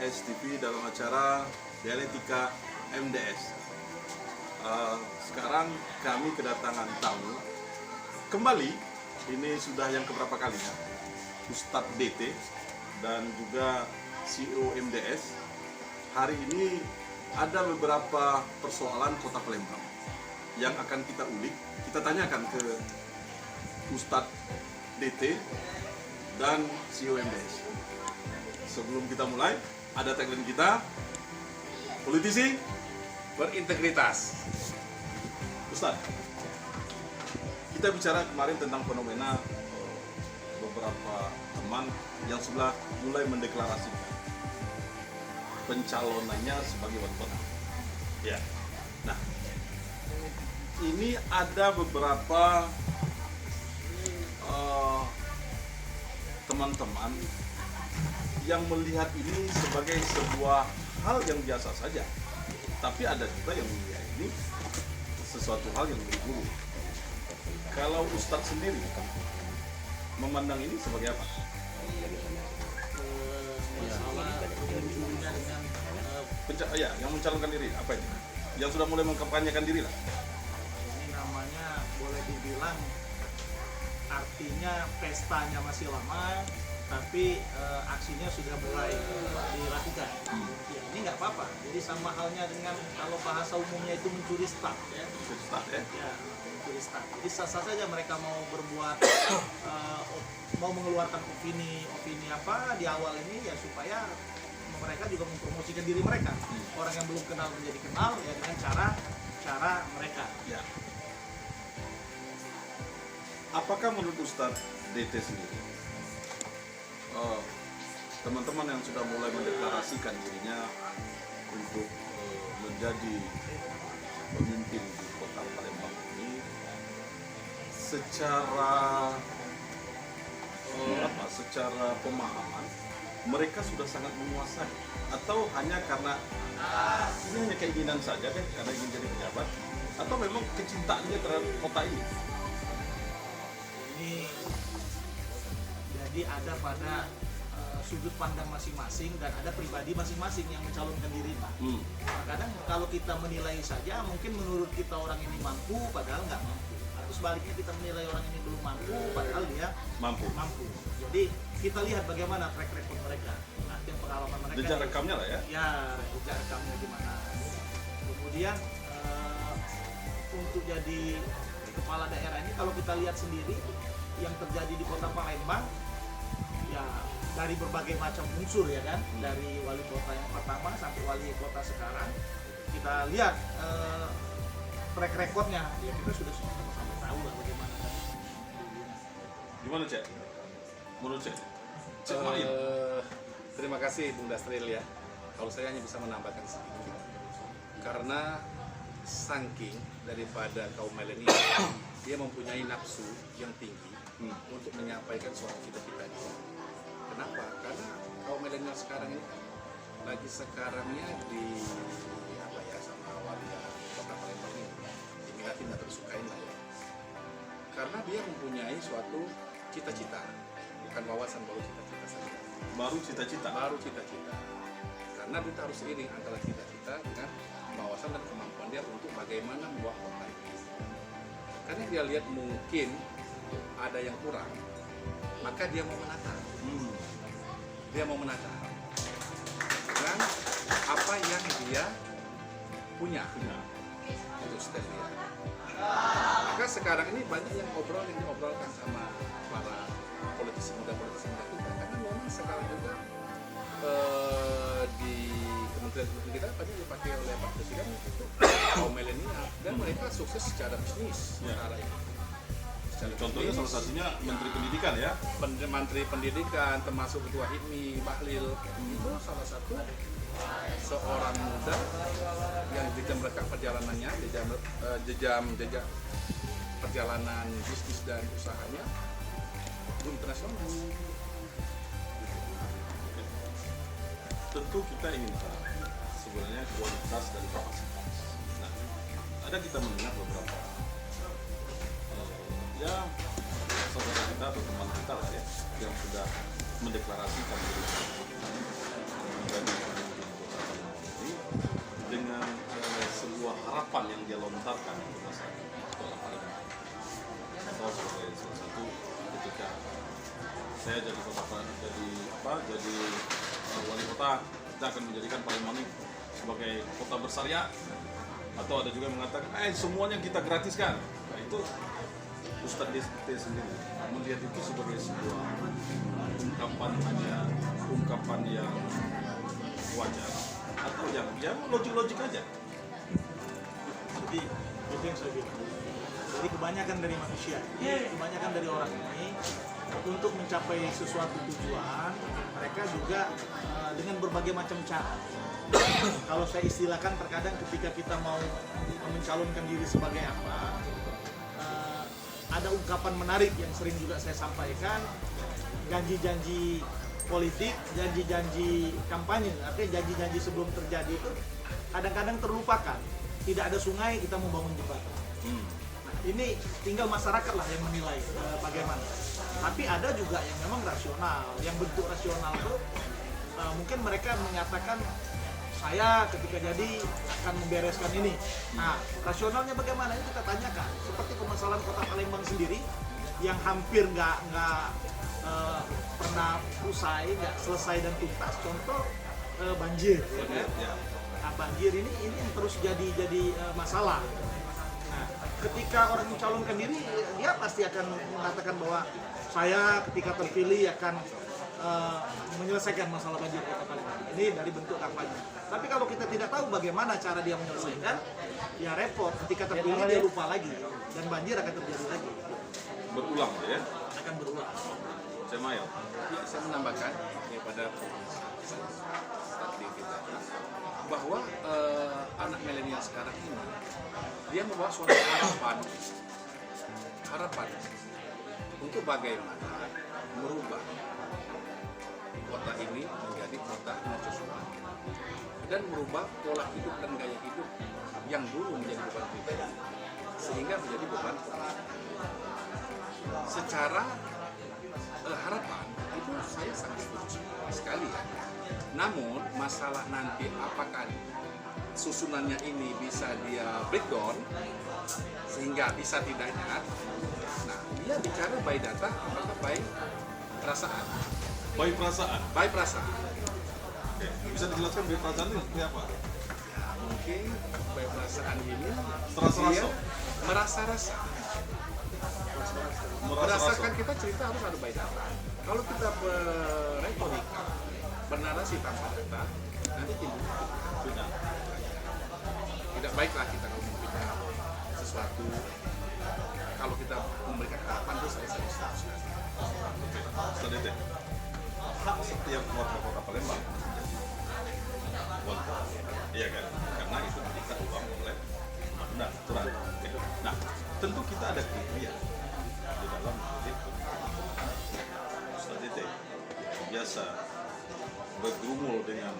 MDS TV dalam acara Dialektika MDS. Sekarang kami kedatangan tamu kembali, ini sudah yang keberapa kalinya, Ustadz DT dan juga CEO MDS. Hari ini ada beberapa persoalan Kota Palembang yang akan kita ulik, kita tanyakan ke Ustadz DT dan CEO MDS. Sebelum kita mulai, ada tagline kita, politisi berintegritas. Ustadz, kita bicara kemarin tentang fenomena beberapa teman yang sudah mulai mendeklarasikan pencalonannya sebagai wali kota. Ya. Nah, ini ada beberapa teman-teman yang melihat ini sebagai sebuah hal yang biasa saja, tapi ada juga yang melihat ini sesuatu hal yang buruk. Kalau Ustadz sendiri memandang ini sebagai apa? Yang mencalonkan diri, apa ini? Yang sudah mulai mengkampanyekan diri lah. Ini namanya boleh dibilang artinya pestanya masih lama, tapi aksinya sudah mulai dilakukan. Ya, ini nggak apa-apa. Jadi sama halnya dengan kalau bahasa umumnya itu mencuri start, ya. Mencuri start, ya. Ya, mencuri start. Jadi sah-sah saja mereka mau berbuat, mau mengeluarkan opini apa di awal ini ya supaya mereka juga mempromosikan diri mereka. Orang yang belum kenal menjadi kenal ya dengan cara mereka. Ya. Apakah menurut Ustadz DT sendiri, teman-teman yang sudah mulai mendeklarasikan dirinya untuk menjadi pemimpin di Kota Palembang ini, secara secara pemahaman mereka sudah sangat menguasai, atau hanya karena ini hanya keinginan saja deh, karena ingin jadi pejabat, atau memang kecintaannya terhadap kota ini? Ini jadi ada pada sudut pandang masing-masing dan ada pribadi masing-masing yang mencalonkan diri. Nah, kadang kalau kita menilai saja, mungkin menurut kita orang ini mampu, padahal nggak mampu. Atau sebaliknya kita menilai orang ini belum mampu, padahal dia mampu. Jadi kita lihat bagaimana track record mereka, yang pengalaman mereka. Jejak rekamnya lah ya? Ya, jejak rekamnya gimana. Kemudian untuk jadi kepala daerah ini kalau kita lihat sendiri yang terjadi di Kota Palembang, ya dari berbagai macam unsur ya kan, dari wali kota yang pertama sampai wali kota sekarang, kita lihat track recordnya, ya kita sudah sama-sama tahu lah bagaimana. Gimana Cek? Menurut Cek? Terima kasih Bung Dastril ya. Kalau saya hanya bisa menambahkan sedikit, karena saking daripada kaum milenial, dia mempunyai nafsu yang tinggi untuk menyampaikan suara cita-cita dia. Kenapa? Karena kaum milenial sekarang ini lagi sekarangnya sama wali Kota Palembang ini diminatin atau disukain lah ya. Karena dia mempunyai suatu cita-cita, bukan wawasan, baru cita-cita saja. Baru cita-cita? Baru cita-cita. Karena kita harus seiring antara cita-cita dengan wawasan dan kemampuan dia untuk bagaimana membuat kota ini. Karena dia lihat mungkin ada yang kurang, maka dia mau menata. Dia mau menata dengan apa yang dia punya. Itu style dia. Maka sekarang ini banyak yang diobrolkan sama para politisi muda kita. Karena memang sekarang juga di kementerian kita banyak dipakai oleh Pak Presiden itu kaum milenial, dan mereka sukses secara bisnis secara ini. Contohnya salah satunya Menteri Pendidikan ya? Menteri Pendidikan, termasuk Ketua HIPMI, Bahlil, itu salah satu seorang muda yang jejak rekam perjalanannya, jejak perjalanan bisnis dan usahanya internasional. Tentu kita ingin tahu sebenarnya kualitas dari kapasitas. Nah, ada kita mendengar beberapa saudara kita atau teman kita lah ya, yang sudah mendeklarasikan diri menjadi sebuah harapan yang dia lontarkan untuk masyarakat Kota Palembang. Atau sebagai salah satu ketika saya jadi jadi wali kota, kita akan menjadikan Palembang ini sebagai kota bersyariah. Atau ada juga yang mengatakan, semuanya kita gratiskan. Nah itu Ustadz DST sendiri melihat itu sebagai sebuah ungkapan yang wajar atau yang logik-logik aja. Jadi itu yang saya bilang. Jadi kebanyakan dari manusia, kebanyakan dari orang ini untuk mencapai sesuatu tujuan, mereka juga dengan berbagai macam cara. Kalau saya istilahkan, terkadang ketika kita mau mencalonkan diri sebagai apa, ada ungkapan menarik yang sering juga saya sampaikan, janji-janji politik, janji-janji kampanye, artinya janji-janji sebelum terjadi itu kadang-kadang terlupakan. Tidak ada sungai, kita membangun jembatan. Nah, ini tinggal masyarakat lah yang menilai bagaimana. Tapi ada juga yang memang rasional, yang bentuk rasional itu mungkin mereka menyatakan saya ketika jadi akan membereskan ini. Nah, rasionalnya bagaimana? Ini kita tanyakan. Seperti permasalahan Kota Palembang sendiri yang hampir nggak pernah usai, nggak selesai dan tuntas. Contoh banjir, ya kan? Nah, banjir ini yang terus jadi masalah. Nah, ketika orang mencalonkan diri, dia pasti akan mengatakan bahwa saya ketika terpilih akan menyelesaikan masalah banjir Kota Palembang. Ini dari bentuk kampanye. Tapi kalau kita tidak tahu bagaimana cara dia menyelesaikan, ya repot. Ketika terpilih dia lupa lagi dan banjir akan terjadi lagi. Berulang ya? Akan berulang. Saya Mayal. Ya, saya menambahkan kepada tadi kita bahwa anak milenial sekarang ini dia membawa suatu harapan untuk bagaimana merubah kota ini menjadi kota mercusuar dan merubah pola hidup dan gaya hidup yang dulu menjadi beban pribadi sehingga menjadi beban komunitas. Secara harapan itu saya sangat setuju sekali ya. Namun masalah nanti apakah susunannya ini bisa dia breakdown sehingga bisa tidaknya, nah dia bicara by data apakah by perasaan. By perasaan. By perasaan. Oke. Bisa dijelaskan by perasaan itu seperti apa? Ya, mungkin by perasaan ini Terasa-rasa. dia merasa-rasa. Merasakan kita cerita harus ada by data. Kalau kita berretorika, bernarasi tanpa data, nanti timbul sudah. Tidak baiklah kita kalau membicara sesuatu. Kalau kita memberikan harapan itu saya serius. Oke. Selanjutnya, hak setiap warga Kota Palembang. Iya kan? Karena itu diikat uang oleh undang aturan. Oke. Nah, tentu kita ada kriteria di dalam Ustadz Tete biasa bergumul dengan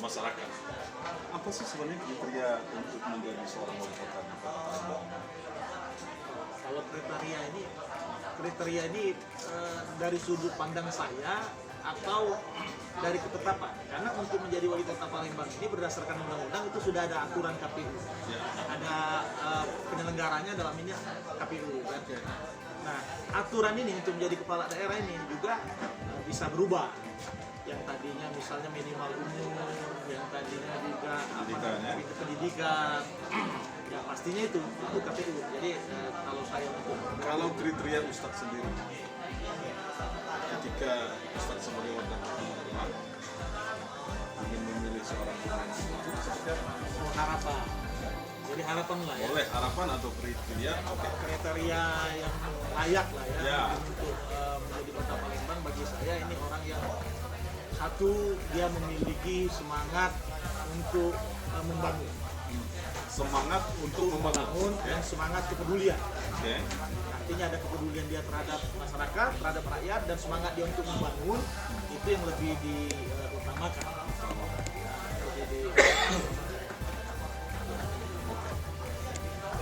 masyarakat. Apa sih sebenarnya kriteria untuk menjadi seorang wali kota di Kota Palembang? Kalau kriteria ini dari sudut pandang saya atau dari ketetapan, karena untuk menjadi wali kota Palembang ini berdasarkan undang-undang itu sudah ada aturan KPU, ada penyelenggaranya dalam ini KPU kan. Nah, aturan ini untuk menjadi kepala daerah ini juga bisa berubah. Yang tadinya misalnya minimal umur, yang tadinya juga pendidikan, ya pastinya itu KPU. Jadi kalau kriteria Ustadz sendiri, ketika Ustadz sebagai warga Palembang ingin memilih seorang pemimpin itu seperti apa? harapan. Jadi harapan lah ya. Boleh harapan atau kriteria? Oke. Kriteria yang layak lah ya, Ya. untuk menjadi kota Palembang bagi saya ini orang yang satu dia memiliki semangat untuk membangun. Semangat untuk membangun. Dan semangat kepedulian. Oke. Artinya ada kepedulian dia terhadap masyarakat, terhadap rakyat, dan semangat dia untuk membangun itu yang lebih diutamakan.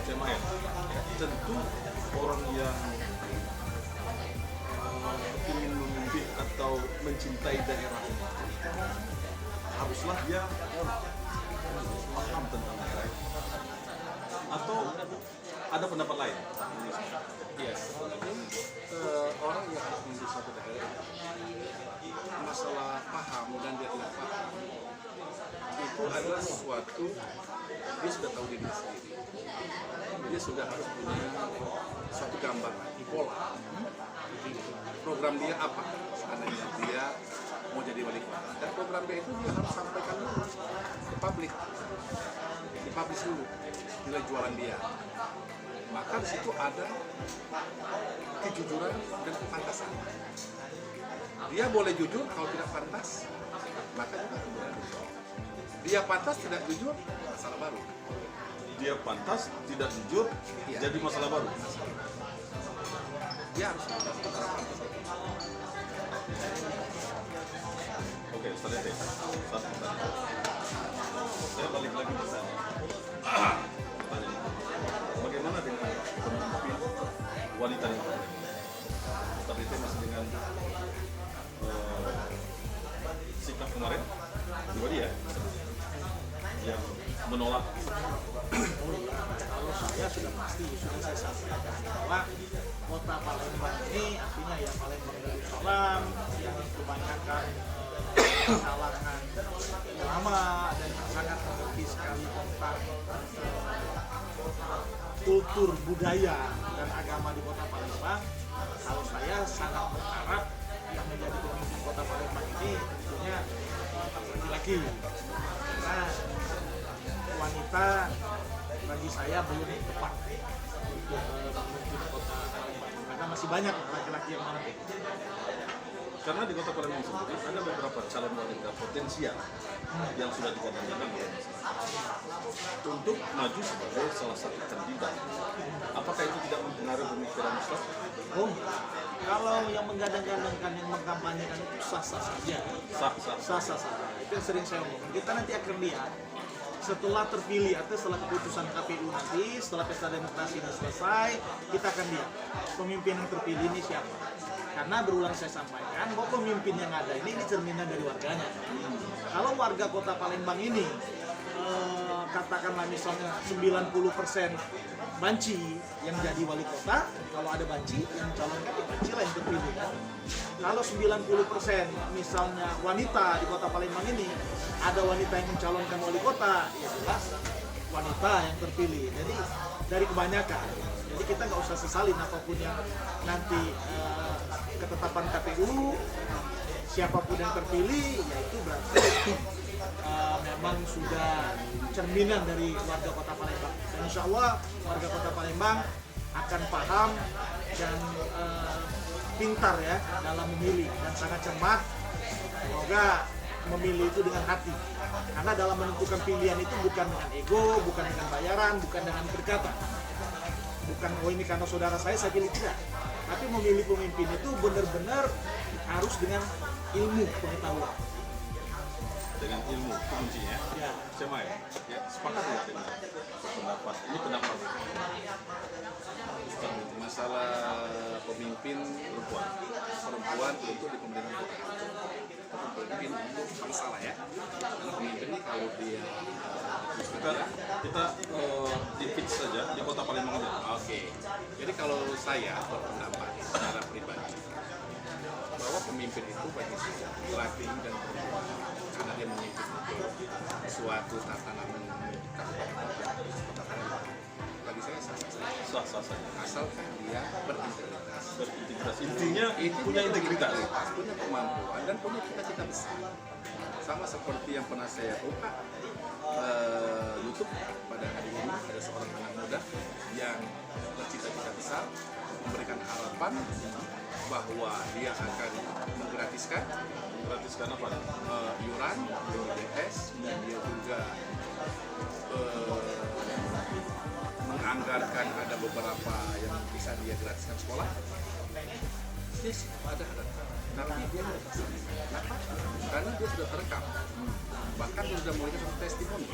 Jemaah, tentu orang yang ingin memimpin atau mencintai daerah haruslah dia paham tentang daerah. atau ada pendapat lain? Yes. Orang yang harus memimpin suatu daerah, masalah paham dan dia tidak paham, itu adalah sesuatu dia sudah tahu diri sendiri. Dia sudah harus punya suatu gambaran, pola. Program dia apa? Seandainya dia mau jadi wali kota, dan program dia itu dia harus sampaikan dulu ke publik, dipublish dulu nilai jualan dia. Maka di situ ada kejujuran dan kepantasan. Dia boleh jujur, kalau tidak pantas, maka juga boleh jujur. Dia pantas tidak jujur, masalah baru. Dia pantas tidak jujur, Iya. jadi masalah baru. Dia harus pantas. Oke, Ustaz Ete, satu pertanyaan. Saya balik lagi ke sana. Pertanyaan. Bagaimana dengan pemimpin wanita di Palembang? Ustaz Ete masih dengan sikap kemarin pribadi ya, yang menolak. Kalau saya sudah pasti sudah saya sampaikan bahwa kota Palembang ini artinya ya Palembang Darussalam yang kebanyakan kalangan ulama dan sangat mengerti sekali tentang kultur budaya dan agama di kota Palembang. Kalau saya sangat berharap yang menjadi pemimpin kota Palembang ini tentunya laki-laki, karena wanita bagi saya belum tepat untuk memimpin kota Palembang karena masih banyak laki-laki yang mampu. Karena di kota Palembang sendiri ada beberapa calon wanita potensial yang sudah dikatakan oleh masyarakat untuk maju sebagai salah satu kandidat. Apakah itu tidak mempengaruhi pemikiran Ustaz? Oh, kalau yang menggadang-gadangkan, yang mengkampanyekan itu sah-sah saja. Sah-sah. Sah-sah saja. Itu yang sering saya omongin. Kita nanti akan lihat setelah terpilih atau setelah keputusan KPU nanti, setelah pesta demokrasi ini selesai, kita akan lihat pemimpin yang terpilih ini siapa. Karena berulang saya sampaikan bahwa pemimpin yang ada ini cerminan dari warganya. Kalau warga kota Palembang ini katakanlah misalnya 90% banci yang jadi wali kota, kalau ada banci yang calonkan ya banci lah yang terpilih kan. Kalau 90% misalnya wanita di kota Palembang ini, ada wanita yang mencalonkan wali kota, ya jelas wanita yang terpilih. Jadi dari kebanyakan, jadi kita nggak usah sesalin apapun yang nanti ketetapan KPU, siapapun yang terpilih, yaitu berarti memang sudah cerminan dari warga kota Palembang. Dan insya Allah warga kota Palembang akan paham dan pintar ya dalam memilih dan sangat cermat. Semoga memilih itu dengan hati. Karena dalam menentukan pilihan itu bukan dengan ego, bukan dengan bayaran, bukan dengan berkata. Bukan oh ini karena saudara saya pilih, tidak. Tapi memilih pemimpin itu benar-benar harus dengan ilmu pengetahuan. Dengan ilmu itu kuncinya. Ya. Sama ya? Ya, sepakat ya dengan pendapat. Ini pendapat Masalah pemimpin perempuan untuk di pemerintahan kota, pemimpin untuk bangsa lah ya. Karena pemimpin ini kalau dia kita di pitch saja di kota Palembang aja. Oke. Jadi kalau saya berpendapat secara pribadi bahwa pemimpin itu bagi saya laki dan perempuan karena dia memimpin suatu tatanan bagi saya Sah-sah saja. asalkan dia berintegritas. Berintegritas. Intinya punya integritas. Punya kemampuan dan punya cita-cita besar. Sama seperti yang pernah saya buka YouTube pada hari ini, ada seorang anak muda yang bercita-cita besar, memberikan harapan bahwa dia akan menggratiskan apa? iuran BPJS, dan dia juga menganggarkan ada beberapa yang bisa dia gratiskan sekolah. Dia ada tapi dia tidak bisa. Kenapa? Karena dia sudah terekam, bahkan dia sudah memberikan satu testimoni.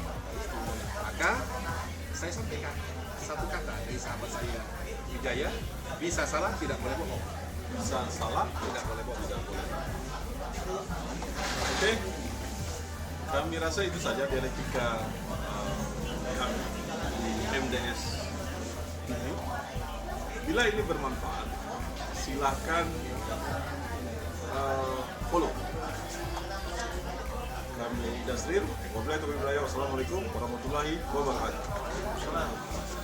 Maka saya sampaikan satu kata dari sahabat saya Wijaya, bisa salah tidak boleh bohong. Bisa salah, Tidak boleh bohong. tidak boleh. Oke, kami rasa itu saja dialektika kami di MDS ini. Bila ini bermanfaat, silahkan follow. Kami Dasrir, wabillahi taufiq wal hidayah. Wassalamualaikum warahmatullahi wabarakatuh.